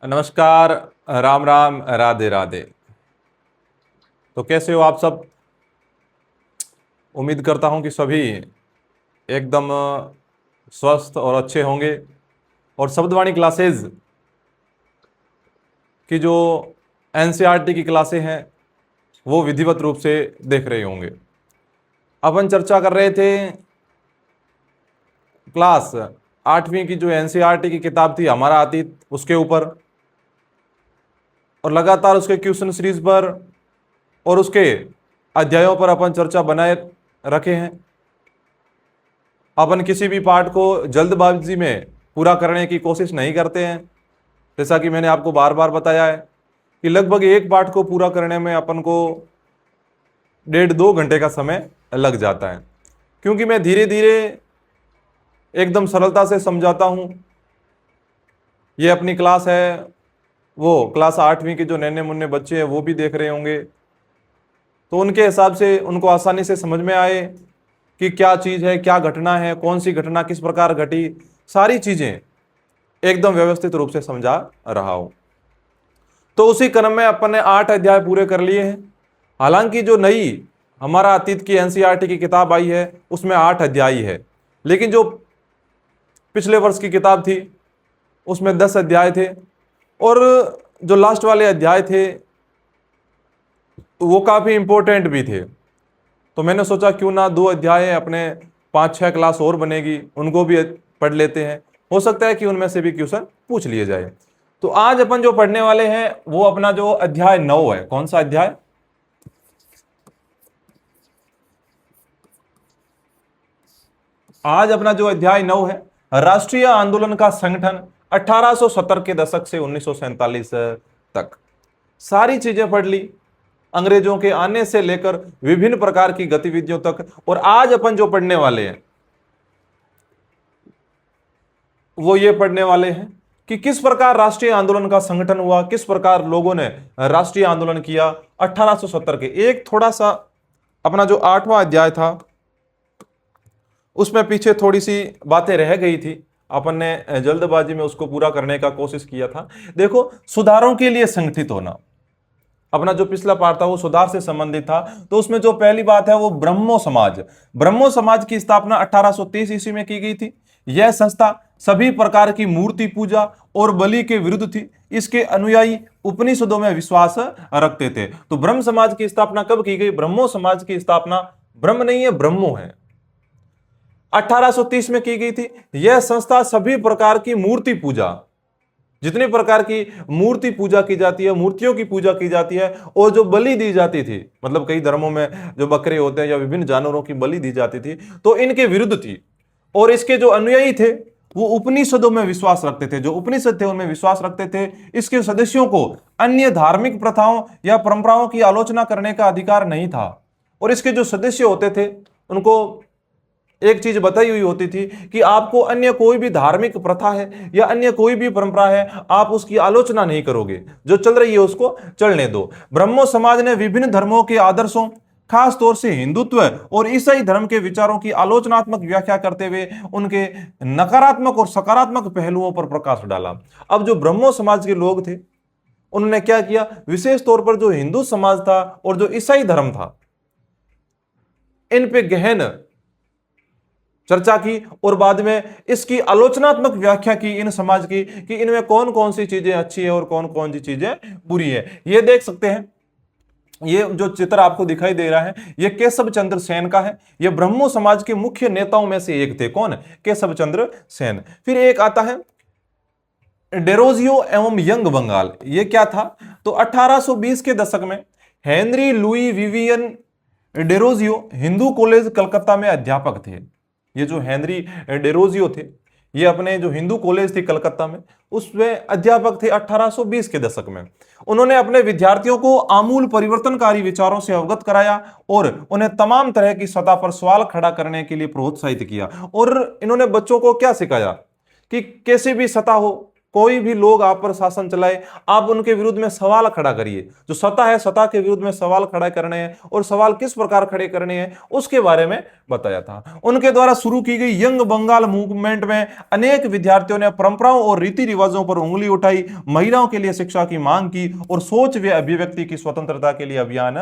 नमस्कार। राम राम, राधे राधे। तो कैसे हो आप सब? उम्मीद करता हूं कि सभी एकदम स्वस्थ और अच्छे होंगे और शब्दवाणी क्लासेस की जो एनसीईआरटी की क्लासें हैं वो विधिवत रूप से देख रहे होंगे। अपन चर्चा कर रहे थे क्लास 8वीं की जो एनसीईआरटी की किताब थी हमारा अतीत, उसके ऊपर, और लगातार उसके क्वेश्चन सीरीज पर और उसके अध्यायों पर अपन चर्चा बनाए रखे हैं। अपन किसी भी पाठ को जल्दबाजी में पूरा करने की कोशिश नहीं करते हैं। जैसा कि मैंने आपको बार बार बताया है कि लगभग एक पाठ को पूरा करने में अपन को 1.5-2 घंटे का समय लग जाता है, क्योंकि मैं धीरे धीरे एकदम सरलता से समझाता हूं। ये अपनी क्लास है, वो क्लास 8वीं के जो नन्हे मुन्ने बच्चे हैं वो भी देख रहे होंगे, तो उनके हिसाब से उनको आसानी से समझ में आए कि क्या चीज़ है, क्या घटना है, कौन सी घटना किस प्रकार घटी, सारी चीज़ें एकदम व्यवस्थित रूप से समझा रहा हूं। तो उसी क्रम में अपन ने 8 अध्याय पूरे कर लिए हैं। हालांकि जो नई हमारा अतीत की एनसीईआरटी की किताब आई है उसमें 8 अध्याय है, लेकिन जो पिछले वर्ष की किताब थी उसमें 10 अध्याय थे, और जो लास्ट वाले अध्याय थे वो काफ़ी इंपॉर्टेंट भी थे। तो मैंने सोचा क्यों ना 2 अध्याय अपने 5-6 क्लास और बनेगी, उनको भी पढ़ लेते हैं। हो सकता है कि उनमें से भी क्वेश्चन पूछ लिए जाए। तो आज अपन जो पढ़ने वाले हैं वो अपना जो अध्याय 9 है। कौन सा अध्याय? आज अपना जो अध्याय 9 है, राष्ट्रीय आंदोलन का संगठन 1870 के दशक से 1947 तक। सारी चीजें पढ़ ली, अंग्रेजों के आने से लेकर विभिन्न प्रकार की गतिविधियों तक। और आज अपन जो पढ़ने वाले हैं वो ये पढ़ने वाले हैं कि किस प्रकार राष्ट्रीय आंदोलन का संगठन हुआ, किस प्रकार लोगों ने राष्ट्रीय आंदोलन किया 1870 के। एक थोड़ा सा अपना जो 8वां अध्याय था उसमें पीछे थोड़ी सी बातें रह गई थी, अपन ने जल्दबाजी में उसको पूरा करने का कोशिश किया था। देखो, सुधारों के लिए संगठित होना, अपना जो पिछला पार्ट था वो सुधार से संबंधित था। तो उसमें जो पहली बात है वो ब्रह्मो समाज। ब्रह्मो समाज की स्थापना 1830 ईस्वी में की गई थी। यह संस्था सभी प्रकार की मूर्ति पूजा और बलि के विरुद्ध थी। इसके अनुयायी उपनिषदों में विश्वास रखते थे। तो ब्रह्म समाज की स्थापना कब की गई? ब्रह्मो समाज की स्थापना ब्रह्म नहीं है, ब्रह्मो है, 1830 में की गई थी। यह संस्था सभी प्रकार की मूर्ति पूजा, जितने प्रकार की मूर्ति पूजा की जाती है, मूर्तियों की पूजा की जाती है, और जो बलि दी जाती थी, मतलब कई धर्मों में जो बकरे होते हैं या विभिन्न जानवरों की बलि दी जाती थी, तो इनके विरुद्ध थी। और इसके जो अनुयायी थे वो उपनिषदों में विश्वास रखते थे। जो उपनिषद थे उनमें विश्वास रखते थे। इसके सदस्यों को अन्य धार्मिक प्रथाओं या परंपराओं की आलोचना करने का अधिकार नहीं था। और इसके जो सदस्य होते थे उनको एक चीज बताई हुई होती थी कि आपको अन्य कोई भी धार्मिक प्रथा है या अन्य कोई भी परंपरा है, आप उसकी आलोचना नहीं करोगे, जो चल रही है उसको चलने दो। ब्रह्मो समाज ने विभिन्न धर्मों के आदर्शों, खास तौर से हिंदुत्व और ईसाई धर्म के विचारों की आलोचनात्मक व्याख्या करते हुए उनके नकारात्मक और सकारात्मक पहलुओं पर प्रकाश डाला। अब जो ब्रह्मो समाज के लोग थे उन्होंने क्या किया? विशेष तौर पर जो हिंदू समाज था और जो ईसाई धर्म था, इन पे गहन चर्चा की और बाद में इसकी आलोचनात्मक व्याख्या की इन समाज की, कि इनमें कौन कौन सी चीजें अच्छी है और कौन कौन सी चीजें बुरी है। ये देख सकते हैं, ये जो चित्र आपको दिखाई दे रहा है ये केशव चंद्र सेन का है। ये ब्रह्मो समाज के मुख्य नेताओं में से एक थे। कौन? केशव चंद्र सेन। फिर एक आता है डेरोजियो एवं यंग बंगाल। ये क्या था? तो 1820 के दशक में Henry Louis Vivian Derozio Hindu college Calcutta में अध्यापक थे। ये जो हेनरी डेरोजियो थे ये अपने जो हिंदू कॉलेज थी कलकत्ता में उसमें अध्यापक थे 1820 के दशक में। उन्होंने अपने विद्यार्थियों को आमूल परिवर्तनकारी विचारों से अवगत कराया और उन्हें तमाम तरह की सतह पर सवाल खड़ा करने के लिए प्रोत्साहित किया। और इन्होंने बच्चों को क्या सिखाया कि कैसे भी सतह हो, कोई भी लोग आप पर शासन चलाए, आप उनके विरुद्ध में सवाल खड़ा करिए। जो सत्ता है, सत्ता के विरुद्ध में सवाल खड़ा करने हैं, और सवाल किस प्रकार खड़े करने हैं उसके बारे में बताया था। उनके द्वारा शुरू की गई यंग बंगाल मूवमेंट में अनेक विद्यार्थियों ने परंपराओं और रीति रिवाजों पर उंगली उठाई, महिलाओं के लिए शिक्षा की मांग की और सोच व अभिव्यक्ति की स्वतंत्रता के लिए अभियान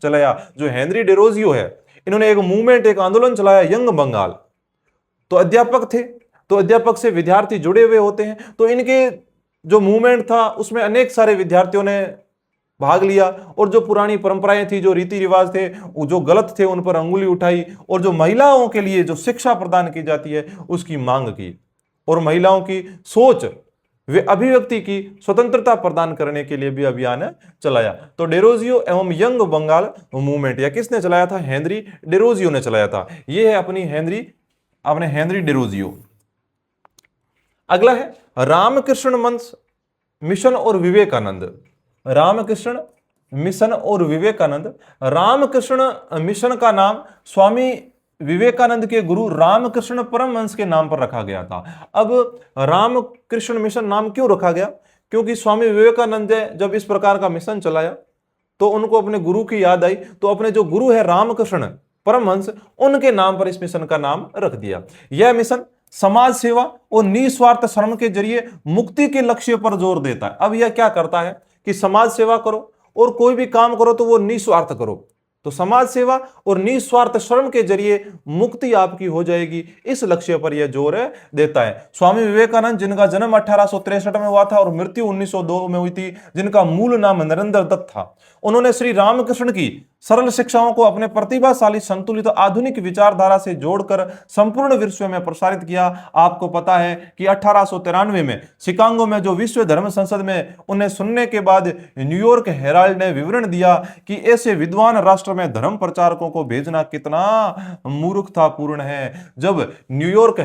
चलाया। जो हेनरी डेरोजियो है, इन्होंने एक मूवमेंट, एक आंदोलन चलाया यंग बंगाल। तो अध्यापक थे, तो अध्यापक से विद्यार्थी जुड़े हुए होते हैं, तो इनके जो मूवमेंट था उसमें अनेक सारे विद्यार्थियों ने भाग लिया, और जो पुरानी परंपराएं थी, जो रीति रिवाज थे, जो गलत थे, उन पर अंगुली उठाई, और जो महिलाओं के लिए जो शिक्षा प्रदान की जाती है उसकी मांग की, और महिलाओं की सोच वे अभिव्यक्ति की स्वतंत्रता प्रदान करने के लिए भी अभियान चलाया। तो डेरोजियो एवं यंग बंगाल मूवमेंट या किसने चलाया था? हेनरी डेरोजियो ने चलाया था। यह है अपने हेनरी डेरोजियो। अगला है रामकृष्ण मंच मिशन और विवेकानंद। रामकृष्ण मिशन और विवेकानंद। रामकृष्ण मिशन का नाम स्वामी विवेकानंद के गुरु रामकृष्ण परमहंस के नाम पर रखा गया था। अब रामकृष्ण मिशन नाम क्यों रखा गया? क्योंकि स्वामी विवेकानंद ने जब इस प्रकार का मिशन चलाया तो उनको अपने गुरु की याद आई, तो अपने जो गुरु है रामकृष्ण परमहंस, उनके नाम पर इस मिशन का नाम रख दिया। यह मिशन समाज सेवा और निस्वार्थ श्रम के जरिए मुक्ति के लक्ष्य पर जोर देता है। अब यह क्या करता है कि समाज सेवा करो और कोई भी काम करो तो वो निस्वार्थ करो। तो समाज सेवा और निस्वार्थ श्रम के जरिए मुक्ति आपकी हो जाएगी, इस लक्ष्य पर यह जोर देता है। स्वामी विवेकानंद, जिनका जन्म 1863 में हुआ था और मृत्यु 1902 में हुई थी, जिनका मूल नाम नरेंद्र दत्त था, उन्होंने श्री रामकृष्ण की सरल शिक्षाओं को अपने प्रतिभाशाली संतुलित आधुनिक विचारधारा से जोड़कर संपूर्ण विश्व में प्रसारित किया। आपको पता है कि 1893 में शिकागो में जो विश्व धर्म संसद में उन्हें सुनने के बाद न्यूयॉर्क हेराल्ड ने विवरण दिया कि ऐसे विद्वान राष्ट्र में धर्म प्रचारकों को भेजना कितना मूर्खतापूर्ण है। जब न्यूयॉर्क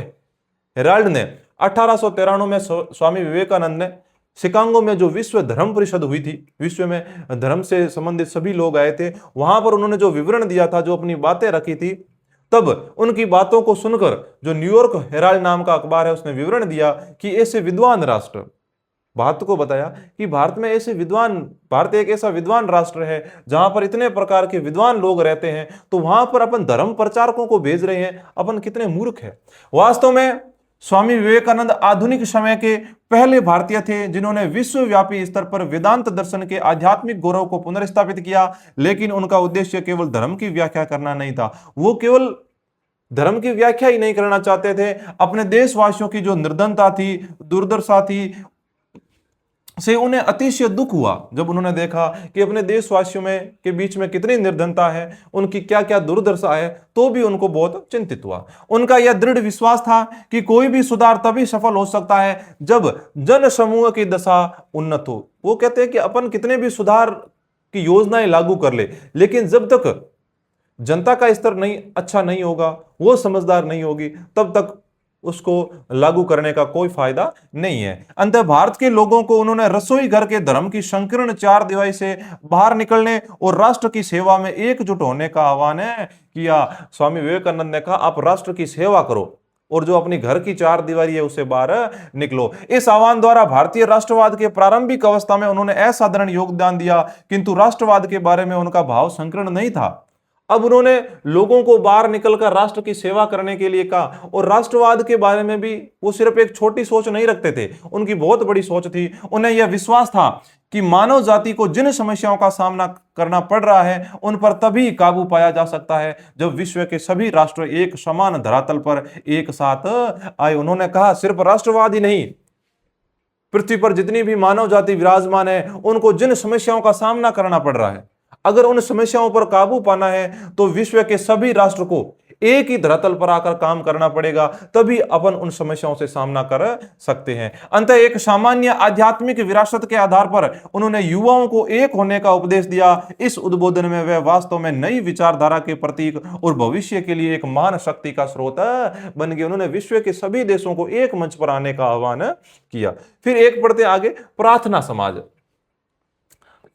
हेराल्ड ने 1893 में स्वामी विवेकानंद ने शिकागो में जो विश्व धर्म परिषद हुई थी, विश्व में धर्म से संबंधित सभी लोग आए थे, वहां पर उन्होंने जो विवरण दिया था, जो अपनी बातें रखी थी, तब उनकी बातों को सुनकर जो न्यूयॉर्क हेराल्ड नाम का अखबार है उसने विवरण दिया कि ऐसे विद्वान राष्ट्र, भारत को बताया कि भारत एक ऐसा विद्वान राष्ट्र है जहां पर इतने प्रकार के विद्वान लोग रहते हैं, तो वहां पर अपन धर्म प्रचारकों को भेज रहे हैं, अपन कितने मूर्ख हैं। वास्तव में स्वामी विवेकानंद आधुनिक समय के पहले भारतीय थे जिन्होंने विश्वव्यापी स्तर पर वेदांत दर्शन के आध्यात्मिक गौरव को पुनर्स्थापित किया, लेकिन उनका उद्देश्य केवल धर्म की व्याख्या करना नहीं था। वो केवल धर्म की व्याख्या ही नहीं करना चाहते थे, अपने देशवासियों की जो निर्धनता थी, दुर्दशा थी, से उन्हें अतिशय दुख हुआ जब उन्होंने देखा कि अपने देशवासियों में के बीच में कितनी निर्धनता है, उनकी क्या क्या दुर्दशा है, तो भी उनको बहुत चिंतित हुआ। उनका यह दृढ़ विश्वास था कि कोई भी सुधार तभी सफल हो सकता है जब जन समूह की दशा उन्नत हो। वो कहते हैं कि अपन कितने भी सुधार की योजनाएं लागू कर ले, लेकिन जब तक जनता का स्तर अच्छा नहीं होगा, वो समझदार नहीं होगी, तब तक उसको लागू करने का कोई फायदा नहीं है। अंत भारत के लोगों को उन्होंने रसोई घर के धर्म की संकीर्ण चार दीवारी से बाहर निकलने और राष्ट्र की सेवा में एकजुट होने का आह्वान किया। स्वामी विवेकानंद ने कहा, आप राष्ट्र की सेवा करो और जो अपनी घर की चार दीवारी है उससे बाहर निकलो। इस आह्वान द्वारा भारतीय राष्ट्रवाद के प्रारंभिक अवस्था में उन्होंने असाधारण योगदान दिया, किंतु राष्ट्रवाद के बारे में उनका भाव संकीर्ण नहीं था। अब उन्होंने लोगों को बाहर निकलकर राष्ट्र की सेवा करने के लिए कहा, और राष्ट्रवाद के बारे में भी वो सिर्फ एक छोटी सोच नहीं रखते थे, उनकी बहुत बड़ी सोच थी। उन्हें यह विश्वास था कि मानव जाति को जिन समस्याओं का सामना करना पड़ रहा है उन पर तभी काबू पाया जा सकता है जब विश्व के सभी राष्ट्र एक समान धरातल पर एक साथ आए। उन्होंने कहा, सिर्फ राष्ट्रवाद ही नहीं, पृथ्वी पर जितनी भी मानव जाति विराजमान है उनको जिन समस्याओं का सामना करना पड़ रहा है, अगर उन समस्याओं पर काबू पाना है तो विश्व के सभी राष्ट्र को एक ही धरातल पर आकर काम करना पड़ेगा, तभी अपन उन समस्याओं से सामना कर सकते हैं। अंततः एक सामान्य आध्यात्मिक विरासत के आधार पर उन्होंने युवाओं को एक होने का उपदेश दिया। इस उद्बोधन में वे वास्तव में नई विचारधारा के प्रतीक और भविष्य के लिए एक महान शक्ति का स्रोत बन गए। उन्होंने विश्व के सभी देशों को एक मंच पर आने का आह्वान किया। फिर एक पढ़ते आगे, प्रार्थना समाज।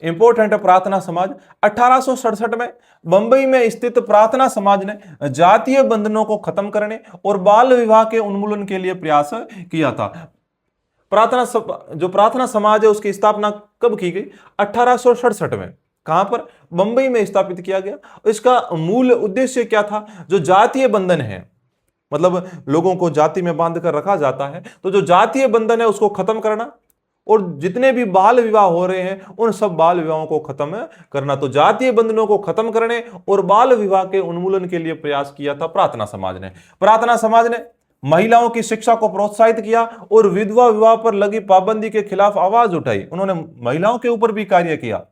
इंपोर्टेंट है प्रार्थना समाज। 1867 में बंबई में स्थित प्रार्थना समाज ने जातीय बंधनों को खत्म करने और बाल विवाह के उन्मूलन के लिए प्रयास किया था। जो प्रार्थना समाज है उसकी स्थापना कब की गई? 1867 में। कहां पर? बंबई में स्थापित किया गया। इसका मूल उद्देश्य क्या था? जो जातीय बंधन है, मतलब लोगों को जाति में बांध कर रखा जाता है, तो जो जातीय बंधन है उसको खत्म करना, और जितने भी बाल विवाह हो रहे हैं उन सब बाल विवाहों को खत्म करना। तो जातीय बंधनों को खत्म करने और बाल विवाह के उन्मूलन के लिए प्रयास किया था प्रार्थना समाज ने। प्रार्थना समाज ने महिलाओं की शिक्षा को प्रोत्साहित किया और विधवा विवाह पर लगी पाबंदी के खिलाफ आवाज उठाई। उन्होंने महिलाओं के ऊपर भी कार्य किया,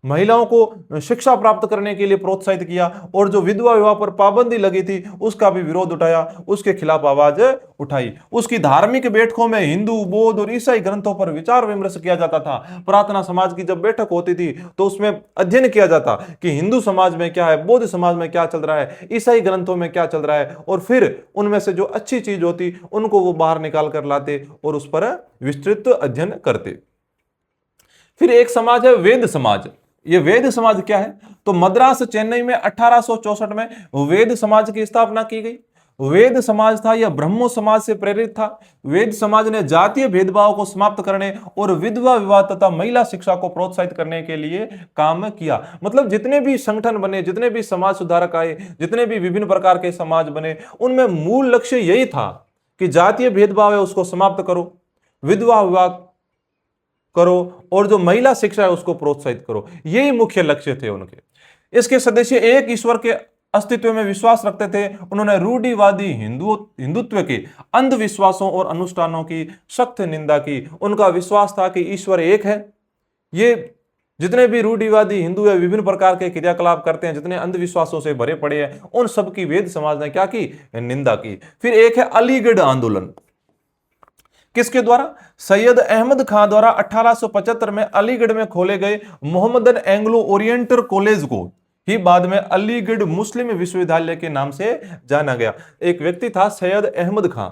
महिलाओं को शिक्षा प्राप्त करने के लिए प्रोत्साहित किया, और जो विधवा विवाह पर पाबंदी लगी थी उसका भी विरोध उठाया, उसके खिलाफ आवाज उठाई। उसकी धार्मिक बैठकों में हिंदू, बौद्ध और ईसाई ग्रंथों पर विचार विमर्श किया जाता था। प्रार्थना समाज की जब बैठक होती थी तो उसमें अध्ययन किया जाता कि हिंदू समाज में क्या है, बौद्ध समाज में क्या चल रहा है, ईसाई ग्रंथों में क्या चल रहा है, और फिर उनमें से जो अच्छी चीज होती उनको वो बाहर निकाल कर लाते और उस पर विस्तृत अध्ययन करते। फिर एक समाज है वेद समाज। ये वेद समाज क्या है? तो मद्रास चेन्नई में 1864 में वेद समाज की स्थापना की गई। वेद समाज था यह ब्रह्मो समाज से प्रेरित था। वेद समाज ने जातीय भेदभाव को समाप्त करने और विधवा विवाह तथा महिला शिक्षा को प्रोत्साहित करने के लिए काम किया। मतलब जितने भी संगठन बने, जितने भी समाज सुधारक आए, जितने भी विभिन्न प्रकार के समाज बने, उनमें मूल लक्ष्य यही था कि जातीय भेदभाव है उसको समाप्त करो, विधवा विवाह करो, और जो महिला शिक्षा है उसको प्रोत्साहित करो। यही मुख्य लक्ष्य थे उनके। इसके सदस्य एक ईश्वर के अस्तित्व में विश्वास रखते थे। उन्होंने रूढ़िवादी हिंदुत्व के अंधविश्वासों और अनुष्ठानों की सख्त निंदा की। उनका विश्वास था कि ईश्वर एक है। ये जितने भी रूढ़िवादी हिंदू है, विभिन्न प्रकार के क्रियाकलाप करते हैं, जितने अंधविश्वासों से भरे पड़े हैं, उन सब की वेद समाज ने क्या की? निंदा की। फिर एक है अलीगढ़ आंदोलन। किसके द्वारा? सैयद अहमद खां द्वारा 1875 में अलीगढ़ में खोले गए मोहम्मदन एंग्लो ओरिएंटल कॉलेज को ही बाद में अलीगढ़ मुस्लिम विश्वविद्यालय के नाम से जाना गया। एक व्यक्ति था सैयद अहमद खां,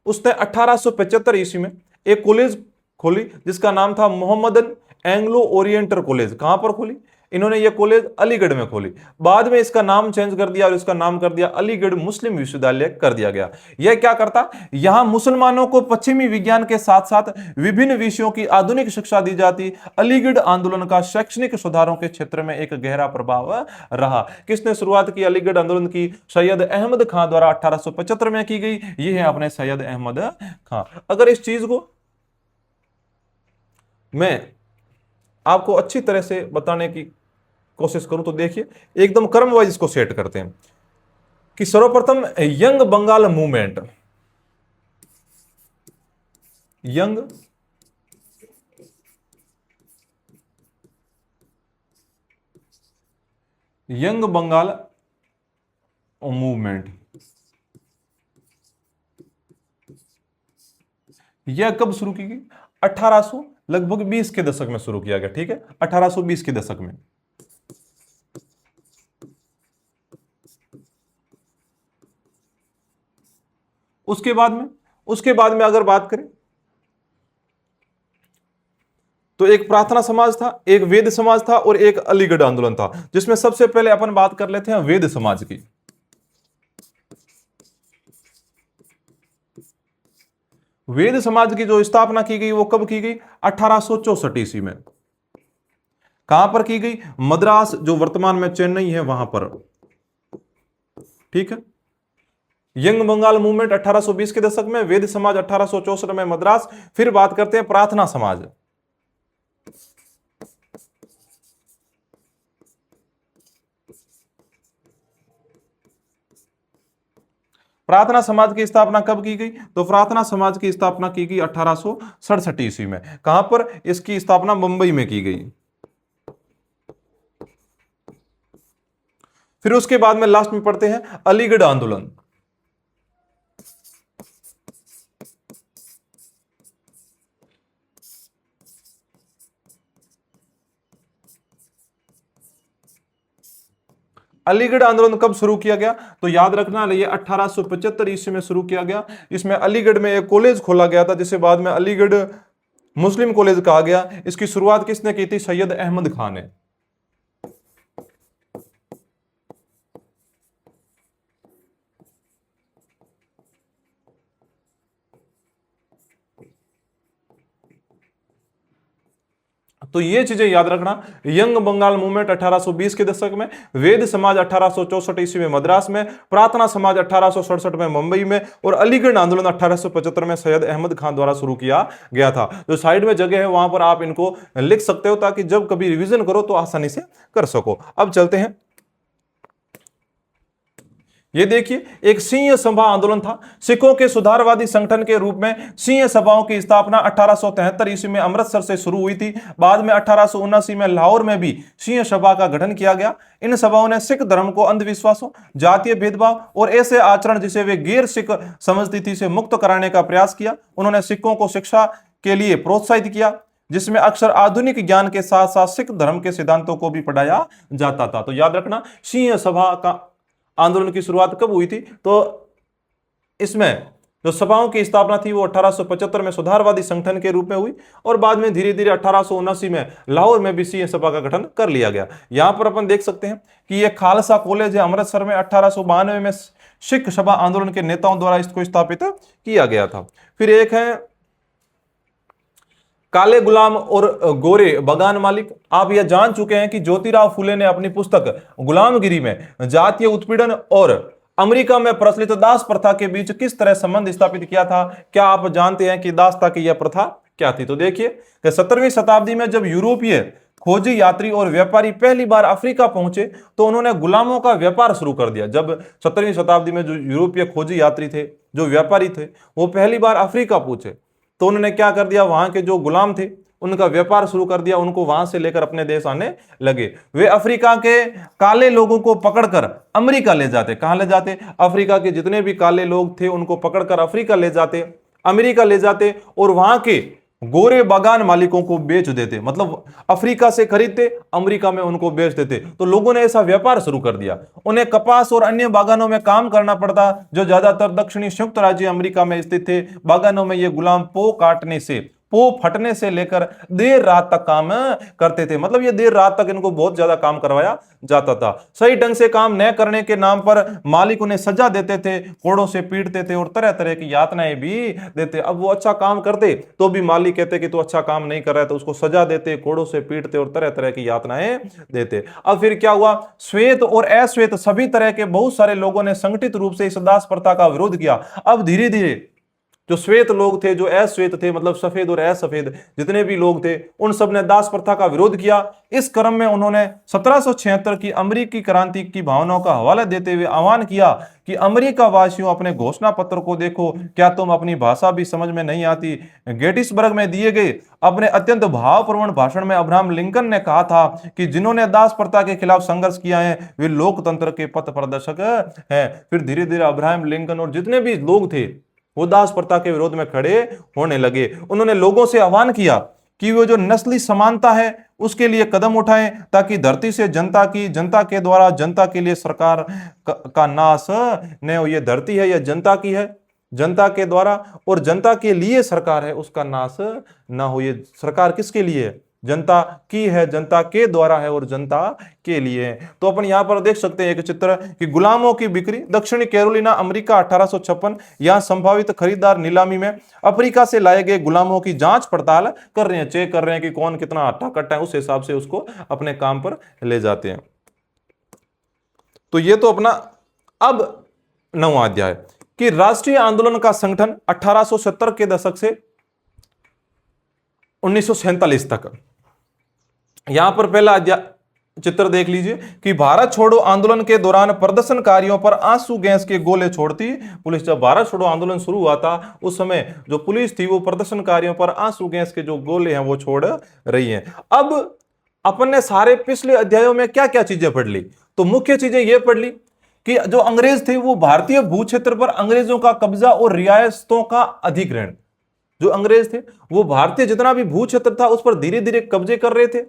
उसने 1875 ईस्वी में एक कॉलेज खोली जिसका नाम था मोहम्मदन एंग्लो ओरिएंटल कॉलेज। कहां पर खोली इन्होंने? ये कॉलेज अलीगढ़ में खोली। बाद में इसका नाम चेंज कर दिया और इसका नाम कर दिया अलीगढ़ मुस्लिम विश्वविद्यालय कर दिया गया। यह क्या करता? यहां मुसलमानों को पश्चिमी विज्ञान के साथ साथ विभिन्न विषयों की आधुनिक शिक्षा दी जाती। अलीगढ़ आंदोलन का शैक्षणिक सुधारों के क्षेत्र में एक गहरा प्रभाव रहा। किसने शुरुआत की अलीगढ़ आंदोलन की? सैयद अहमद खां द्वारा 1875 में की गई। यह है अपने सैयद अहमद खां। अगर इस चीज को मैं आपको अच्छी तरह से बताने की कोशिश करूं तो देखिए, एकदम क्रम वाइज इसको सेट करते हैं कि सर्वप्रथम young Bengal movement. Young young Bengal movement, यह कब शुरू की गई? 1800 लगभग 20 के दशक में शुरू किया गया। ठीक है, 1820 के दशक में। उसके बाद में अगर बात करें तो एक प्रार्थना समाज था, एक वेद समाज था और एक अलीगढ़ आंदोलन था, जिसमें सबसे पहले अपन बात कर लेते हैं वेद समाज की। वेद समाज की जो स्थापना की गई वो कब की गई? 1864 ईस्वी में। कहां पर की गई? मद्रास, जो वर्तमान में चेन्नई है, वहां पर। ठीक है, यंग बंगाल मूवमेंट 1820 के दशक में, वेद समाज 1864 में मद्रास। फिर बात करते हैं प्रार्थना समाज। प्रार्थना समाज की स्थापना कब की गई? तो प्रार्थना समाज की स्थापना की गई 1867 ईस्वी में। कहां पर? इसकी स्थापना मुंबई में की गई। फिर उसके बाद में लास्ट में पढ़ते हैं अलीगढ़ आंदोलन। अलीगढ़ आंदोलन कब शुरू किया गया? तो याद रखना, ये 1875 ईस्वी में शुरू किया गया। इसमें अलीगढ़ में एक कॉलेज खोला गया था जिसे बाद में अलीगढ़ मुस्लिम कॉलेज कहा गया। इसकी शुरुआत किसने की थी? सैयद अहमद खान ने। तो ये चीजें याद रखना। यंग बंगाल मूवमेंट 1820 के दशक में, वेद समाज 1864 ईस्वी में मद्रास में, प्रार्थना समाज 1867 में मुंबई में, और अलीगढ़ आंदोलन 1875 में सैयद अहमद खान द्वारा शुरू किया गया था। जो साइड में जगह है वहां पर आप इनको लिख सकते हो ताकि जब कभी रिवीजन करो तो आसानी से कर सको। अब चलते हैं, ये देखिए एक सिंह सभा आंदोलन था। सिखों के सुधारवादी संगठन के रूप में सिंह सभाओं की स्थापना 1873 ईस्वी में अमृतसर से शुरू हुई थी। बाद में 1879 में लाहौर में भी सिंह सभा का गठन किया गया। इन सभाओं ने सिख धर्म को अंधविश्वासों, जातीय भेदभाव और ऐसे आचरण जिसे वे गैर सिख समझती थी से मुक्त कराने का प्रयास किया। उन्होंने सिखों को शिक्षा के लिए प्रोत्साहित किया, जिसमें अक्सर आधुनिक ज्ञान के साथ साथ सिख धर्म के सिद्धांतों को भी पढ़ाया जाता था। तो याद रखना, सिंह सभा का आंदोलन की शुरुआत कब हुई थी? तो इसमें जो सभाओं की स्थापना थी वो 1875 में सुधारवादी संगठन के रूप में हुई, और बाद में धीरे धीरे 1879 में लाहौर में भी सिंह सभा का गठन कर लिया गया। यहां पर अपन देख सकते हैं कि यह खालसा कॉलेज है अमृतसर में, 1892 में सिख सभा आंदोलन के नेताओं द्वारा इसको स्थापित किया गया था। फिर एक है काले गुलाम और गोरे बगान मालिक। आप यह जान चुके हैं कि ज्योतिराव फुले ने अपनी पुस्तक गुलामगिरी में जातीय उत्पीड़न और अमेरिका में प्रचलित दास प्रथा के बीच किस तरह संबंध स्थापित किया था? क्या आप जानते हैं कि दासता की यह प्रथा क्या थी? तो देखिए कि 17वीं शताब्दी में जब यूरोपीय खोजी यात्री और व्यापारी पहली बार अफ्रीका पहुंचे तो उन्होंने गुलामों का व्यापार शुरू कर दिया। जब 17वीं शताब्दी में जो यूरोपीय खोजी यात्री थे, जो व्यापारी थे, वो पहली बार अफ्रीका पहुंचे तो उन्होंने क्या कर दिया, वहां के जो गुलाम थे उनका व्यापार शुरू कर दिया, उनको वहां से लेकर अपने देश आने लगे। वे अफ्रीका के काले लोगों को पकड़कर अमेरिका ले जाते। कहां ले जाते? अफ्रीका के जितने भी काले लोग थे उनको पकड़कर अफ्रीका ले जाते, अमेरिका ले जाते, और वहां के गोरे बागान मालिकों को बेच देते। मतलब अफ्रीका से खरीदते, अमेरिका में उनको बेच देते। तो लोगों ने ऐसा व्यापार शुरू कर दिया। उन्हें कपास और अन्य बागानों में काम करना पड़ता, जो ज्यादातर दक्षिणी संयुक्त राज्य अमेरिका में स्थित थे। बागानों में ये गुलाम पो फटने से लेकर देर रात तक काम करते थे। मतलब ये देर रात तक इनको बहुत ज्यादा काम करवाया जाता था। सही ढंग से काम न करने के नाम पर मालिक उन्हें सजा देते थे, कोड़ों से पीटते थे और तरह तरह की यातनाएं भी देते। अब वो अच्छा काम करते तो भी मालिक कहते कि तू अच्छा काम नहीं कर रहा है, तो उसको सजा देते, कोड़ों से पीटते और तरह तरह की यातनाएं देते। अब फिर क्या हुआ? श्वेत और अश्वेत सभी तरह के बहुत सारे लोगों ने संगठित रूप से इस दास प्रथा का विरोध किया। अब धीरे धीरे जो श्वेत लोग थे, जो अश्वेत थे, मतलब सफेद और असफेद जितने भी लोग थे, उन सब ने दास प्रथा का विरोध किया। इस क्रम में उन्होंने 1776 की अमेरिकी क्रांति की भावनाओं का हवाला देते हुए आह्वान किया कि अमेरिका वासियों, अपने घोषणा पत्र को देखो, क्या तुम अपनी भाषा भी समझ में नहीं आती? गेटिसबर्ग में दिए गए अपने अत्यंत भावपूर्ण भाषण में अब्राहम लिंकन ने कहा था कि जिन्होंने दास प्रथा के खिलाफ संघर्ष किया है वे लोकतंत्र के पथ प्रदर्शक हैं। फिर धीरे धीरे अब्राहम लिंकन और जितने भी लोग थे वो दास प्रथा के विरोध में खड़े होने लगे। उन्होंने लोगों से आह्वान किया कि वो जो नस्ली समानता है उसके लिए कदम उठाएं, ताकि धरती से जनता के द्वारा जनता के लिए सरकार का नाश न हो। ये धरती है, यह जनता की है, जनता के द्वारा और जनता के लिए सरकार है, उसका नाश ना हो। ये सरकार किसके लिए है? जनता की है, जनता के द्वारा है और जनता के लिए। तो अपन यहां पर देख सकते हैं एक चित्र कि गुलामों की बिक्री। दक्षिणी कैरोलिना अमेरिका 1856, यहां संभावित खरीदार नीलामी में अफ्रीका से लाए गए गुलामों की जांच पड़ताल कर रहे हैं, चेक कर रहे हैं कि कौन कितना हट्टा कट्टा है, उस हिसाब से उसको अपने काम पर ले जाते हैं। तो ये तो अपना अब 9वां अध्याय कि राष्ट्रीय आंदोलन का संगठन 1870 के दशक से 1947 तक। यहां पर पहला चित्र देख लीजिए कि भारत छोड़ो आंदोलन के दौरान प्रदर्शनकारियों पर आंसू गैस के गोले छोड़ती पुलिस। जब भारत छोड़ो आंदोलन शुरू हुआ था उस समय जो पुलिस थी वो प्रदर्शनकारियों पर आंसू गैस के जो गोले हैं वो छोड़ रही है। अब अपन ने सारे पिछले अध्यायों में क्या क्या चीजें पढ़ ली? तो मुख्य चीजें ये पढ़ ली कि जो अंग्रेज थे वो भारतीय भू क्षेत्र पर अंग्रेजों का कब्जा और रियासतों का अधिग्रहण। जो अंग्रेज थे वो भारतीय जितना भी भू क्षेत्र था उस पर धीरे धीरे कब्जे कर रहे थे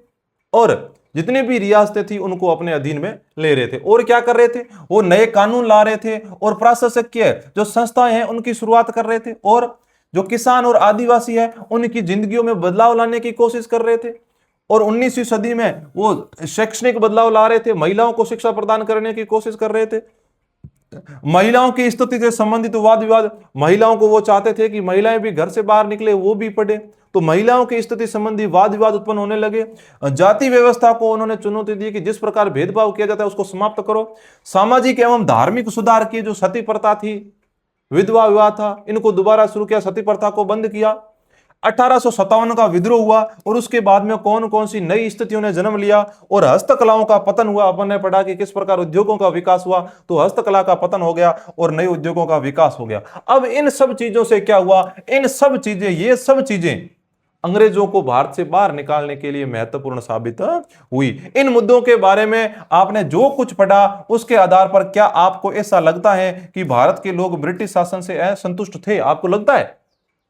और जितने भी रियासतें थी उनको अपने अधीन में ले रहे थे। और क्या कर रहे थे? वो नए कानून ला रहे थे और प्रशासकीय जो संस्थाएं हैं उनकी शुरुआत कर रहे थे, और जो किसान और आदिवासी है उनकी जिंदगियों में बदलाव लाने की कोशिश कर रहे थे। और 19वीं सदी में वो शैक्षणिक बदलाव ला रहे थे, महिलाओं को शिक्षा प्रदान करने की कोशिश कर रहे थे। महिलाओं की स्थिति से संबंधित वाद विवाद, महिलाओं को वो चाहते थे कि महिलाएं भी घर से बाहर निकले, वो भी पढ़े। तो महिलाओं की स्थिति संबंधी वाद विवाद उत्पन्न होने लगे। जाति व्यवस्था को उन्होंने चुनौती दी कि जिस प्रकार भेदभाव किया जाता है उसको समाप्त करो। सामाजिक एवं धार्मिक सुधार किए, जो सती प्रथा थी, विधवा विवाह था, इनको दोबारा शुरू किया, सती प्रथा को बंद किया। 1857 का विद्रोह हुआ और उसके बाद में कौन कौन सी नई स्थितियों ने जन्म लिया और हस्तकलाओं का पतन हुआ। अपन ने पढ़ा कि किस प्रकार उद्योगों का विकास हुआ, तो हस्तकला का पतन हो गया और नए उद्योगों का विकास हो गया। अब इन सब चीजों से क्या हुआ, इन सब चीजें, ये सब चीजें अंग्रेजों को भारत से बाहर निकालने के लिए महत्वपूर्ण साबित हुई। इन मुद्दों के बारे में आपने जो कुछ पढ़ा उसके आधार पर क्या आपको ऐसा लगता है कि भारत के लोग ब्रिटिश शासन से असंतुष्ट थे? आपको लगता है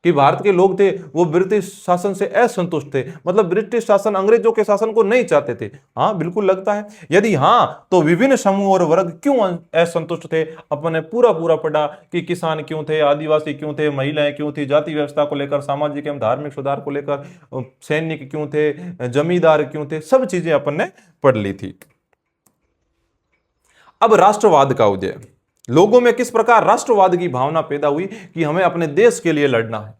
कि भारत के लोग थे वो ब्रिटिश शासन से असंतुष्ट थे, मतलब ब्रिटिश शासन अंग्रेजों के शासन को नहीं चाहते थे? हाँ, बिल्कुल लगता है। यदि हाँ, तो विभिन्न समूह और वर्ग क्यों असंतुष्ट थे? अपन ने पूरा पूरा पढ़ा कि किसान क्यों थे, आदिवासी क्यों थे, महिलाएं क्यों थी, जाति व्यवस्था को लेकर, सामाजिक एवं धार्मिक सुधार को लेकर, सैनिक क्यों थे, जमींदार क्यों थे, सब चीजें अपन ने पढ़ ली थी। अब राष्ट्रवाद का उदय, लोगों में किस प्रकार राष्ट्रवाद की भावना पैदा हुई कि हमें अपने देश के लिए लड़ना है।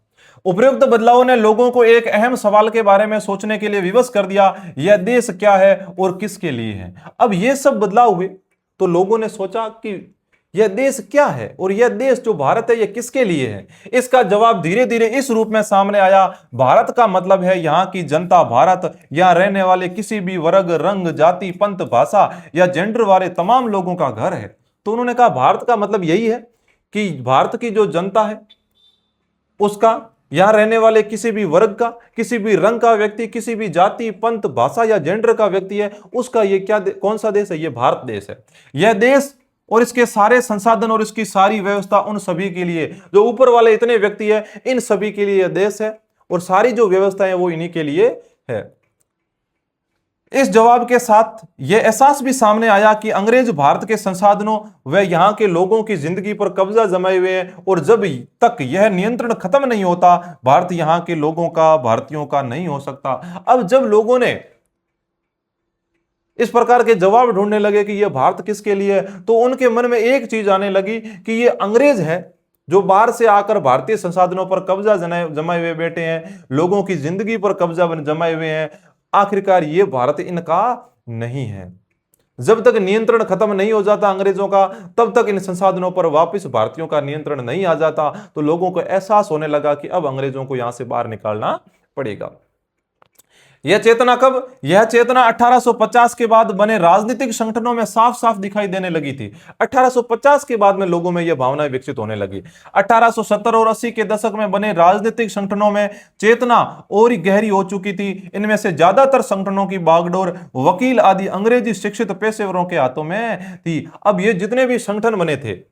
उपयुक्त बदलावों ने लोगों को एक अहम सवाल के बारे में सोचने के लिए विवश कर दिया, यह देश क्या है और किसके लिए है। अब यह सब बदलाव हुए तो लोगों ने सोचा कि यह देश क्या है और यह देश जो भारत है यह किसके लिए है। इसका जवाब धीरे धीरे इस रूप में सामने आया, भारत का मतलब है यहां की जनता, भारत यहां रहने वाले किसी भी वर्ग, रंग, जाति, पंथ, भाषा या जेंडर वाले तमाम लोगों का घर है। तो उन्होंने कहा भारत का मतलब यही है कि भारत की जो जनता है उसका, यहां रहने वाले किसी भी वर्ग का, किसी भी रंग का व्यक्ति, किसी भी जाति, पंथ, भाषा या जेंडर का व्यक्ति है, उसका ये क्या कौन सा देश है? ये भारत देश है। यह देश और इसके सारे संसाधन और इसकी सारी व्यवस्था उन सभी के लिए, जो ऊपर वाले इतने व्यक्ति है, इन सभी के लिए यह देश है और सारी जो व्यवस्था है वो इन्हीं के लिए है। इस जवाब के साथ यह एहसास भी सामने आया कि अंग्रेज भारत के संसाधनों व यहां के लोगों की जिंदगी पर कब्जा जमाए हुए हैं और जब तक यह नियंत्रण खत्म नहीं होता, भारत यहां के लोगों का, भारतीयों का नहीं हो सकता। अब जब लोगों ने इस प्रकार के जवाब ढूंढने लगे कि यह भारत किसके लिए है, तो उनके मन में एक चीज आने लगी कि ये अंग्रेज है जो बाहर से आकर भारतीय संसाधनों पर कब्जा जमाए हुए बैठे हैं, लोगों की जिंदगी पर कब्जा जमाए हुए हैं। आखिरकार ये भारत इनका नहीं है। जब तक नियंत्रण खत्म नहीं हो जाता अंग्रेजों का, तब तक इन संसाधनों पर वापस भारतीयों का नियंत्रण नहीं आ जाता। तो लोगों को एहसास होने लगा कि अब अंग्रेजों को यहां से बाहर निकालना पड़ेगा। यह चेतना कब? यह चेतना 1850 के बाद बने राजनीतिक संगठनों में साफ साफ दिखाई देने लगी थी। 1850 के बाद में लोगों में यह भावनाएं विकसित होने लगी। 1870 और 80 के दशक में बने राजनीतिक संगठनों में चेतना और ही गहरी हो चुकी थी। इनमें से ज्यादातर संगठनों की बागडोर वकील आदि अंग्रेजी शिक्षित पेशेवरों के हाथों में थी। अब ये जितने भी संगठन बने थे,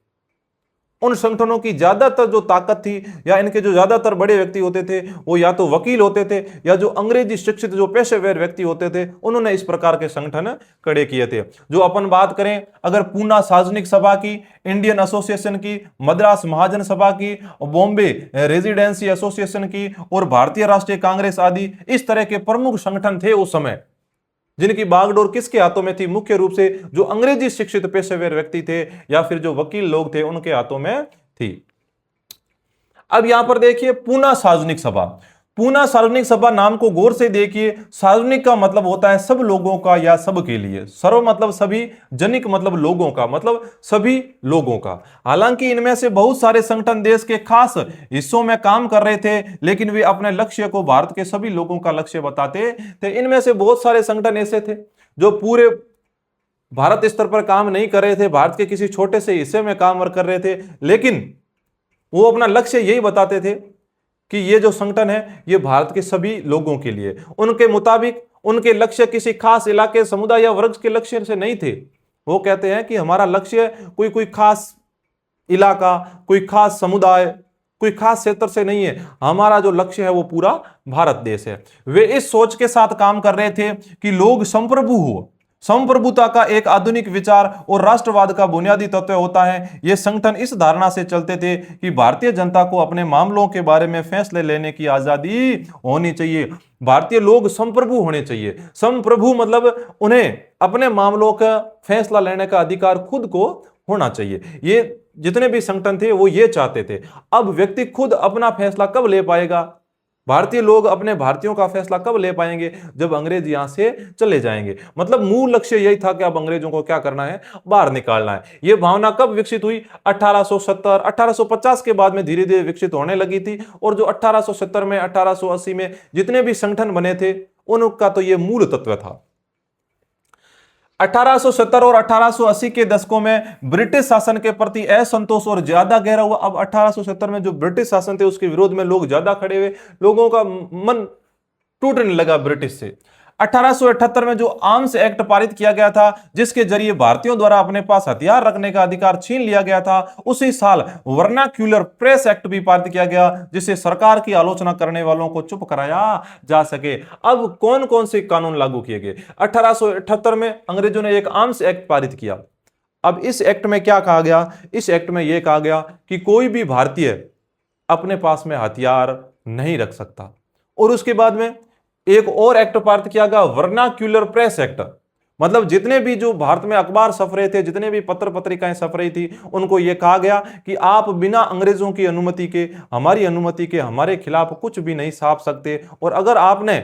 उन संगठनों की ज्यादातर जो ताकत थी या इनके जो ज्यादातर बड़े व्यक्ति होते थे वो या तो वकील होते थे या जो अंग्रेजी शिक्षित जो पेशेवर व्यक्ति होते थे, उन्होंने इस प्रकार के संगठन खड़े किए थे। जो अपन बात करें अगर पूना सार्वजनिक सभा की, इंडियन एसोसिएशन की, मद्रास महाजन सभा की, बॉम्बे रेजिडेंसी एसोसिएशन की और भारतीय राष्ट्रीय कांग्रेस आदि, इस तरह के प्रमुख संगठन थे उस समय, जिनकी बागडोर किसके हाथों में थी? मुख्य रूप से जो अंग्रेजी शिक्षित पेशेवर व्यक्ति थे या फिर जो वकील लोग थे उनके हाथों में थी। अब यहां पर देखिए पूना सार्वजनिक सभा। पूना सार्वजनिक सभा नाम को गौर से देखिए। सार्वजनिक का मतलब होता है सब लोगों का या सब के लिए। सर्व मतलब सभी, जनिक मतलब लोगों का, मतलब सभी लोगों का। हालांकि इनमें से बहुत सारे संगठन देश के खास हिस्सों में काम कर रहे थे, लेकिन वे अपने लक्ष्य को भारत के सभी लोगों का लक्ष्य बताते थे। इनमें से बहुत सारे संगठन ऐसे थे जो पूरे भारत स्तर पर काम नहीं कर रहे थे, भारत के किसी छोटे से हिस्से में काम कर रहे थे, लेकिन वो अपना लक्ष्य यही बताते थे कि ये जो संगठन है ये भारत के सभी लोगों के लिए। उनके मुताबिक उनके लक्ष्य किसी खास इलाके, समुदाय या वर्ग के लक्ष्य से नहीं थे। वो कहते हैं कि हमारा लक्ष्य कोई खास इलाका, कोई खास समुदाय, कोई खास क्षेत्र से नहीं है। हमारा जो लक्ष्य है वो पूरा भारत देश है। वे इस सोच के साथ काम कर रहे थे कि लोग संप्रभु हो। संप्रभुता का एक आधुनिक विचार और राष्ट्रवाद का बुनियादी तत्व होता है। ये संगठन इस धारणा से चलते थे कि भारतीय जनता को अपने मामलों के बारे में फैसले लेने की आजादी होनी चाहिए। भारतीय लोग संप्रभु होने चाहिए। संप्रभु मतलब उन्हें अपने मामलों का फैसला लेने का अधिकार खुद को होना चाहिए। ये जितने भी संगठन थे वो ये चाहते थे। अब व्यक्ति खुद अपना फैसला कब ले पाएगा? भारतीय लोग अपने भारतीयों का फैसला कब ले पाएंगे? जब अंग्रेज यहां से चले जाएंगे। मतलब मूल लक्ष्य यही था कि अब अंग्रेजों को क्या करना है? बाहर निकालना है। यह भावना कब विकसित हुई? 1870 1850 के बाद में धीरे धीरे विकसित होने लगी थी। और जो 1870 में 1880 में जितने भी संगठन बने थे उनका तो यह मूल तत्व था। 1870 और 1880 के दशकों में ब्रिटिश शासन के प्रति असंतोष और ज्यादा गहरा हुआ। अब 1870 में जो ब्रिटिश शासन थे उसके विरोध में लोग ज्यादा खड़े हुए, लोगों का मन टूटने लगा ब्रिटिश से। 1878 में जो आर्म्स एक्ट पारित किया गया था, जिसके जरिए भारतीयों द्वारा अपने पास हथियार रखने का अधिकार छीन लिया गया था, उसी साल वर्नाक्यूलर प्रेस एक्ट भी पारित किया गया, जिससे सरकार की आलोचना करने वालों को चुप कराया जा सके। अब कौन कौन से कानून लागू किए गए? 1878 में अंग्रेजों ने एक आर्म्स एक्ट पारित किया। अब इस एक्ट में क्या कहा गया? इस एक्ट में यह कहा गया कि कोई भी भारतीय अपने पास में हथियार नहीं रख सकता। और उसके बाद में एक और एक्ट पारित किया गया, वर्नाक्यूलर प्रेस एक्ट। मतलब जितने भी जो भारत में अखबार छप रहे थे, जितने भी पत्र पत्रिकाएं छप रही थी, उनको यह कहा गया कि आप बिना अंग्रेजों की अनुमति के, हमारी अनुमति के हमारे खिलाफ कुछ भी नहीं छाप सकते। और अगर आपने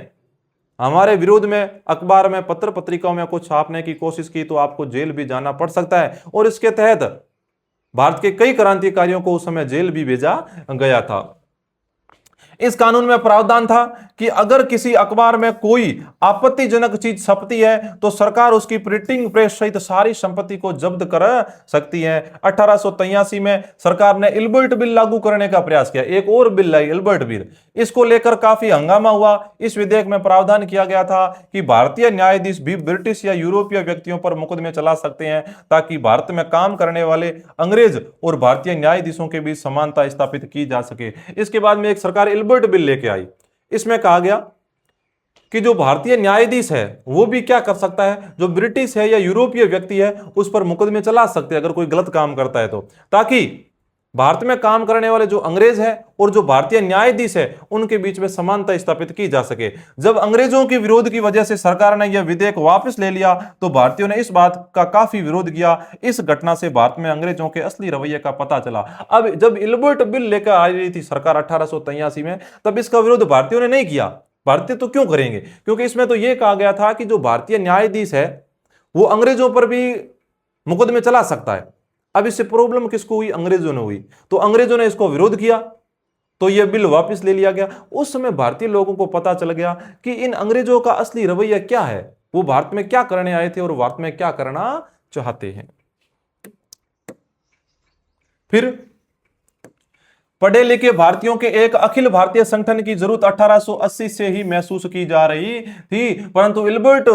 हमारे विरोध में अखबार में, पत्र पत्रिकाओं में कुछ छापने की कोशिश की तो आपको जेल भी जाना पड़ सकता है। और इसके तहत भारत के कई क्रांतिकारियों को उस समय जेल भी भेजा गया था। इस कानून में प्रावधान था कि अगर किसी अखबार में कोई आपत्तिजनक चीज छपती है तो सरकार उसकी प्रिंटिंग प्रेस सहित सारी संपत्ति को जब्त कर सकती है। 1883 में सरकार ने इल्बर्ट बिल लागू करने का प्रयास किया। एक और बिल लाई, इल्बर्ट बिल। इसको लेकर काफी हंगामा हुआ। इस विधेयक में प्रावधान किया गया था कि भारतीय न्यायाधीश भी ब्रिटिश या यूरोपीय व्यक्तियों पर मुकदमे चला सकते हैं, ताकि भारत में काम करने वाले अंग्रेज और भारतीय न्यायाधीशों के बीच समानता स्थापित की जा सके। इसके बाद में एक सरकार इल्बर्ट बिल लेके आई। इसमें कहा गया कि जो भारतीय न्यायाधीश है वो भी क्या कर सकता है, जो ब्रिटिश है या यूरोपीय व्यक्ति है उस पर मुकदमे चला सकते हैं अगर कोई गलत काम करता है तो, ताकि भारत में काम करने वाले जो अंग्रेज है और जो भारतीय न्यायाधीश है उनके बीच में समानता स्थापित की जा सके। जब अंग्रेजों के विरोध की वजह से सरकार ने यह विधेयक वापस ले लिया तो भारतीयों ने इस बात का काफी विरोध किया। इस घटना से भारत में अंग्रेजों के असली रवैये का पता चला। अब जब इल्बर्ट बिल लेकर आ रही थी सरकार 1883 में, तब इसका विरोध भारतीयों ने नहीं किया। भारतीय तो क्यों करेंगे, क्योंकि इसमें तो यह कहा गया था कि जो भारतीय न्यायाधीश है वो अंग्रेजों पर भी मुकदमे चला सकता है। अब इससे प्रॉब्लम किसको हुई? अंग्रेजों ने हुई। तो अंग्रेजों ने इसको विरोध किया तो यह बिल वापस ले लिया गया। उस समय भारतीय लोगों को पता चल गया कि इन अंग्रेजों का असली रवैया क्या है, वो भारत में क्या करने आए थे और भारत में क्या करना चाहते हैं। फिर पढ़े लिखे भारतीयों के एक अखिल भारतीय संगठन की जरूरत 1880 से ही महसूस की जा रही थी, परंतु इल्बर्ट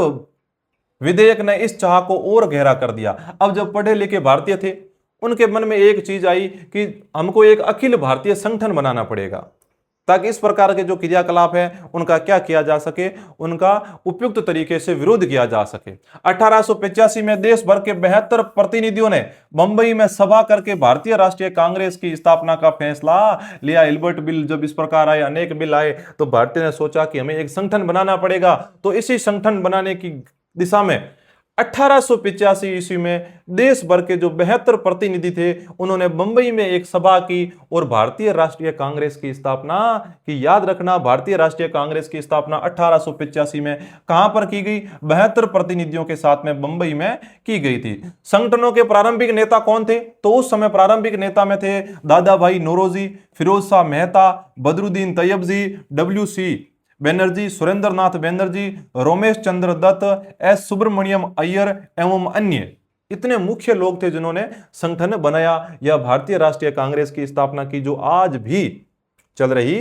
विधेयक ने इस चाह को और गहरा कर दिया। अब जब पढ़े लिखे भारतीय थे उनके मन में एक चीज आई कि हमको एक अखिल भारतीय संगठन बनाना पड़ेगा, ताकि इस प्रकार के जो क्रियाकलाप है उनका क्या किया जा सके, उनका उपयुक्त तरीके से विरोध किया जा सके। 1885 में देश भर के 72 प्रतिनिधियों ने बंबई में सभा करके भारतीय राष्ट्रीय कांग्रेस की स्थापना का फैसला लिया। इल्बर्ट बिल जब इस प्रकार आए, अनेक बिल आए, तो भारतीय ने सोचा कि हमें एक संगठन बनाना पड़ेगा। तो इसी संगठन बनाने की दिशा में 1885 ईस्वी में देश भर के जो 72 प्रतिनिधि थे उन्होंने बंबई में एक सभा की और भारतीय राष्ट्रीय कांग्रेस की स्थापना की। याद रखना, भारतीय राष्ट्रीय कांग्रेस की स्थापना 1885 में कहां पर की गई? 72 प्रतिनिधियों के साथ में बंबई में की गई थी। संगठनों के प्रारंभिक नेता कौन थे? तो उस समय प्रारंभिक नेता में थे दादा भाई नौरोजी, फिरोज शाह मेहता, बदरुद्दीन तैयबजी, WC बनर्जी, सुरेंद्र नाथ बनर्जी, रोमेश चंद्र दत्त, S सुब्रमण्यम अय्यर एवं अन्य इतने मुख्य लोग थे जिन्होंने संगठन बनाया या भारतीय राष्ट्रीय कांग्रेस की स्थापना की, जो आज भी चल रही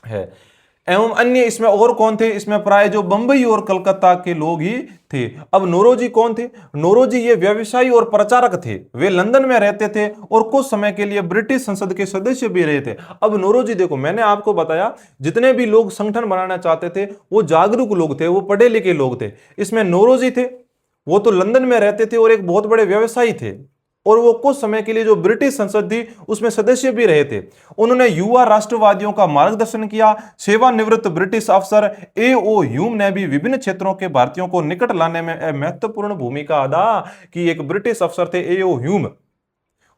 है। एवं अन्य इसमें और कौन थे? इसमें प्राय जो बंबई और कलकत्ता के लोग ही थे। अब नौरोजी कौन थे? नौरोजी ये व्यवसायी और प्रचारक थे। वे लंदन में रहते थे और कुछ समय के लिए ब्रिटिश संसद के सदस्य भी रहे थे। अब नौरोजी, देखो मैंने आपको बताया जितने भी लोग संगठन बनाना चाहते थे वो जागरूक लोग थे, वो पढ़े लिखे लोग थे। इसमें नौरोजी थे, वो तो लंदन में रहते थे और एक बहुत बड़े व्यवसायी थे, और वो कुछ समय के लिए जो ब्रिटिश संसद थी उसमें सदस्य भी रहे थे। उन्होंने युवा राष्ट्रवादियों का मार्गदर्शन किया। सेवानिवृत्त ब्रिटिश अफसर A.O. ह्यूम ने भी विभिन्न क्षेत्रों के भारतीयों को निकट लाने में महत्वपूर्ण भूमिका अदा की। एक ब्रिटिश अफसर थे A.O. ह्यूम,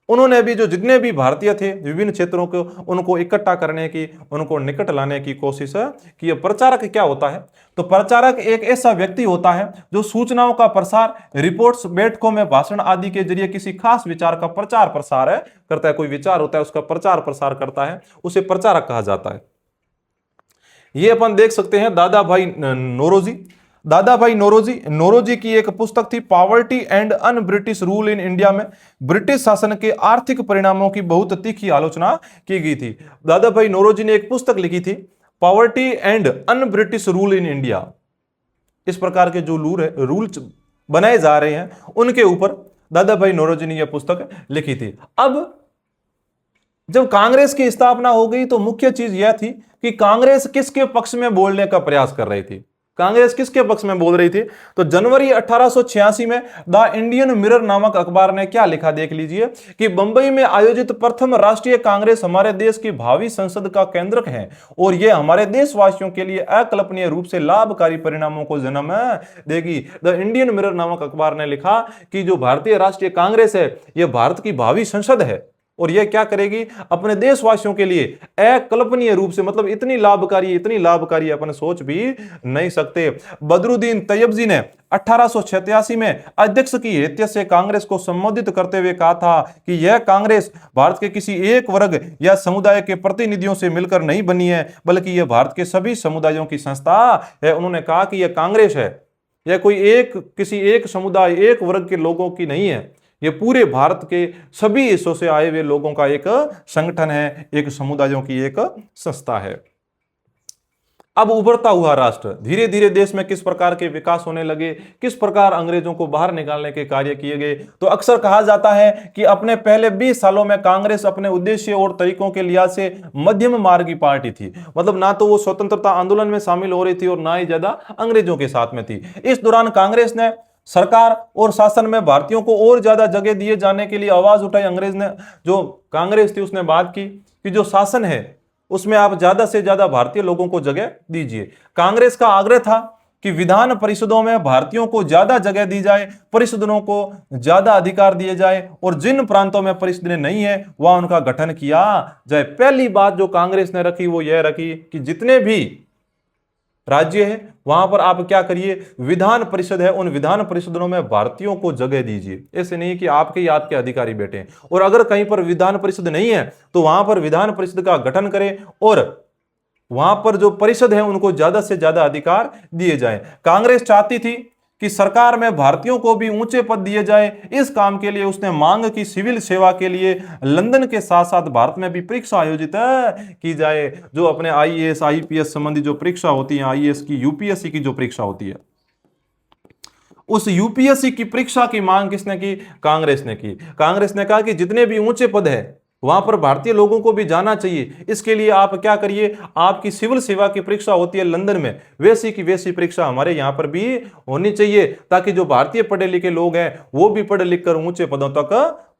उन्होंने भी जो जितने भी भारतीय थे विभिन्न क्षेत्रों को उनको इकट्ठा करने की, उनको निकट लाने की कोशिश की। प्रचारक क्या होता है? तो प्रचारक एक ऐसा व्यक्ति होता है जो सूचनाओं का प्रसार, रिपोर्ट्स, बैठकों में भाषण आदि के जरिए किसी खास विचार का प्रचार प्रसार करता है। कोई विचार होता है उसका प्रचार प्रसार करता है, उसे प्रचारक कहा जाता है। ये अपन देख सकते हैं दादा भाई नौरोजी। दादा भाई नौरोजी की एक पुस्तक थी poverty and un British rule in India, में ब्रिटिश शासन के आर्थिक परिणामों की बहुत तीखी आलोचना की गई थी। दादा भाई नौरोजी ने एक पुस्तक लिखी थी poverty and un British rule in India. इस प्रकार के जो रूल बनाए जा रहे हैं उनके ऊपर दादा भाई नौरोजी ने यह पुस्तक लिखी थी। अब जब कांग्रेस की स्थापना हो गई तो मुख्य चीज यह थी कि कांग्रेस किसके पक्ष में बोलने का प्रयास कर रही थी। कांग्रेस किसके पक्ष में बोल रही थी? तो जनवरी 1886 में द इंडियन मिरर नामक अखबार ने क्या लिखा, देख लीजिए कि बंबई में आयोजित प्रथम राष्ट्रीय कांग्रेस हमारे देश की भावी संसद का केंद्रक है और यह हमारे देशवासियों के लिए अकल्पनीय रूप से लाभकारी परिणामों को जन्म देगी। द इंडियन मिरर नामक अखबार ने लिखा कि जो भारतीय राष्ट्रीय कांग्रेस है यह भारत की भावी संसद है और यह क्या करेगी, अपने देशवासियों के लिए अकल्पनीय रूप से, मतलब इतनी लाभकारी अपन सोच भी नहीं सकते। बदरुद्दीन तैयबजी ने 1886 में अध्यक्ष की हैसियत से कांग्रेस को संबोधित करते हुए कहा था कि यह कांग्रेस भारत के किसी एक वर्ग या समुदाय के प्रतिनिधियों से मिलकर नहीं बनी है, बल्कि यह भारत के सभी समुदायों की संस्था है। उन्होंने कहा कि यह कांग्रेस है, यह कोई किसी एक समुदाय, एक वर्ग के लोगों की नहीं है, ये पूरे भारत के सभी हिस्सों से आए हुए लोगों का एक संगठन है, एक समुदायों की एक संस्था है। अब उभरता हुआ राष्ट्र, धीरे धीरे देश में किस प्रकार के विकास होने लगे, किस प्रकार अंग्रेजों को बाहर निकालने के कार्य किए गए। तो अक्सर कहा जाता है कि अपने पहले 20 सालों में कांग्रेस अपने उद्देश्य और तरीकों के लिहाज से मध्यम मार्गी पार्टी थी। मतलब ना तो वो स्वतंत्रता आंदोलन में शामिल हो रही थी और ना ही ज्यादा अंग्रेजों के साथ में थी। इस दौरान कांग्रेस ने सरकार और शासन में भारतीयों को और ज्यादा जगह दिए जाने के लिए आवाज उठाई। अंग्रेज ने, जो कांग्रेस थी उसने बात की कि जो शासन है उसमें आप ज्यादा से ज्यादा भारतीय लोगों को जगह दीजिए। कांग्रेस का आग्रह था कि विधान परिषदों में भारतीयों को ज्यादा जगह दी जाए, परिषदों को ज्यादा अधिकार दिए जाए और जिन प्रांतों में परिषदें नहीं है वहां उनका गठन किया जाए। पहली बात जो कांग्रेस ने रखी वो यह रखी कि जितने भी राज्य है वहां पर आप क्या करिए, विधान परिषद है, उन विधान परिषदों में भारतीयों को जगह दीजिए। ऐसे नहीं कि आपके अधिकारी बैठे हैं, और अगर कहीं पर विधान परिषद नहीं है तो वहां पर विधान परिषद का गठन करें और वहां पर जो परिषद है उनको ज्यादा से ज्यादा अधिकार दिए जाएं। कांग्रेस चाहती थी कि सरकार में भारतीयों को भी ऊंचे पद दिए जाए। इस काम के लिए उसने मांग की सिविल सेवा के लिए लंदन के साथ साथ भारत में भी परीक्षा आयोजित की जाए। जो अपने आईएएस आईपीएस संबंधी जो परीक्षा होती है, आईएएस की, यूपीएससी की जो परीक्षा होती है, उस यूपीएससी की परीक्षा की मांग किसने की? कांग्रेस ने की। कांग्रेस ने कहा कि जितने भी ऊंचे पद है वहां पर भारतीय लोगों को भी जाना चाहिए। इसके लिए आप क्या करिए, आपकी सिविल सेवा की परीक्षा होती है लंदन में, वैसी की वैसी परीक्षा हमारे यहां पर भी होनी चाहिए, ताकि जो भारतीय पढ़े लिखे लोग हैं वो भी पढ़ लिख कर ऊंचे पदों तक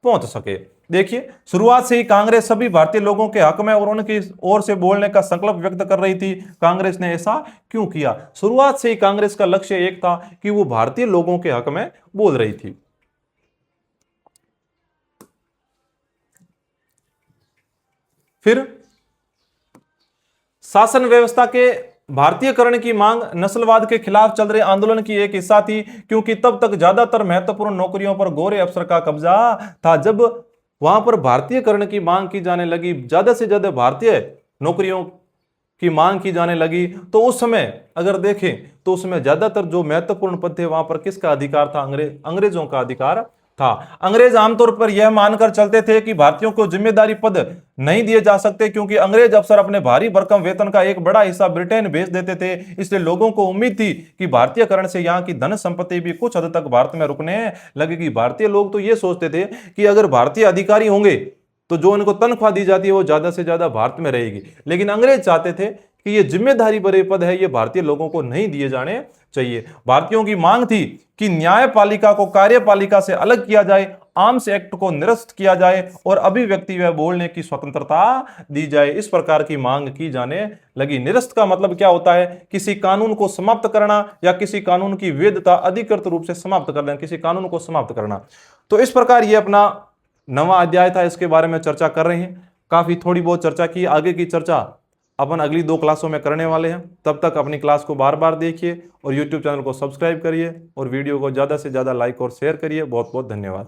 पहुंच सके। देखिए, शुरुआत से ही कांग्रेस सभी भारतीय लोगों के हक में और उनकी ओर से बोलने का संकल्प व्यक्त कर रही थी। कांग्रेस ने ऐसा क्यों किया? शुरुआत से ही कांग्रेस का लक्ष्य एक था कि वो भारतीय लोगों के हक में बोल रही थी। फिर शासन व्यवस्था के भारतीयकरण की मांग नस्लवाद के खिलाफ चल रहे आंदोलन की एक हिस्सा थी, क्योंकि तब तक ज्यादातर महत्वपूर्ण नौकरियों पर गोरे अफसर का कब्जा था। जब वहां पर भारतीयकरण की मांग की जाने लगी, ज्यादा से ज्यादा भारतीय नौकरियों की मांग की जाने लगी, तो उस समय अगर देखें तो उसमें ज्यादातर जो महत्वपूर्ण पद थे वहां पर किसका अधिकार था? अंग्रेजों का अधिकार था। अंग्रेज आमतौर पर यह मानकर चलते थे कि भारतीयों को जिम्मेदारी पद नहीं दिए जा सकते, क्योंकि अंग्रेज अफसर अपने भारी भरकम वेतन का एक बड़ा हिस्सा ब्रिटेन भेज देते थे। इसलिए लोगों को उम्मीद थी कि भारतीयकरण से यहाँ की धन संपत्ति भी कुछ हद तक भारत में रुकने लगेगी। भारतीय लोग तो ये सोचते थे कि अगर भारतीय अधिकारी होंगे तो जो उनको तनख्वाह दी जाती है वो ज्यादा से ज्यादा भारत में रहेगी। लेकिन अंग्रेज चाहते थे कि ये जिम्मेदारी भरे पद है, ये भारतीय लोगों को नहीं दिए जाने चाहिए। भारतीयों की मांग थी कि न्यायपालिका को कार्यपालिका से अलग किया जाए, आर्म्स एक्ट को निरस्त किया जाए और अभिव्यक्ति व बोलने की स्वतंत्रता दी जाए। इस प्रकार की मांग की जाने लगी। निरस्त का मतलब क्या होता है? किसी कानून को समाप्त करना या किसी कानून की वैधता अधिकृत रूप से समाप्त कर देना, किसी कानून को समाप्त करना। तो इस प्रकार ये अपना नवा अध्याय था, इसके बारे में चर्चा कर रहे हैं। काफी थोड़ी बहुत चर्चा की, आगे की चर्चा अपन अगली 2 क्लासों में करने वाले हैं। तब तक अपनी क्लास को बार बार देखिए और यूट्यूब चैनल को सब्सक्राइब करिए और वीडियो को ज़्यादा से ज़्यादा लाइक और शेयर करिए। बहुत बहुत धन्यवाद।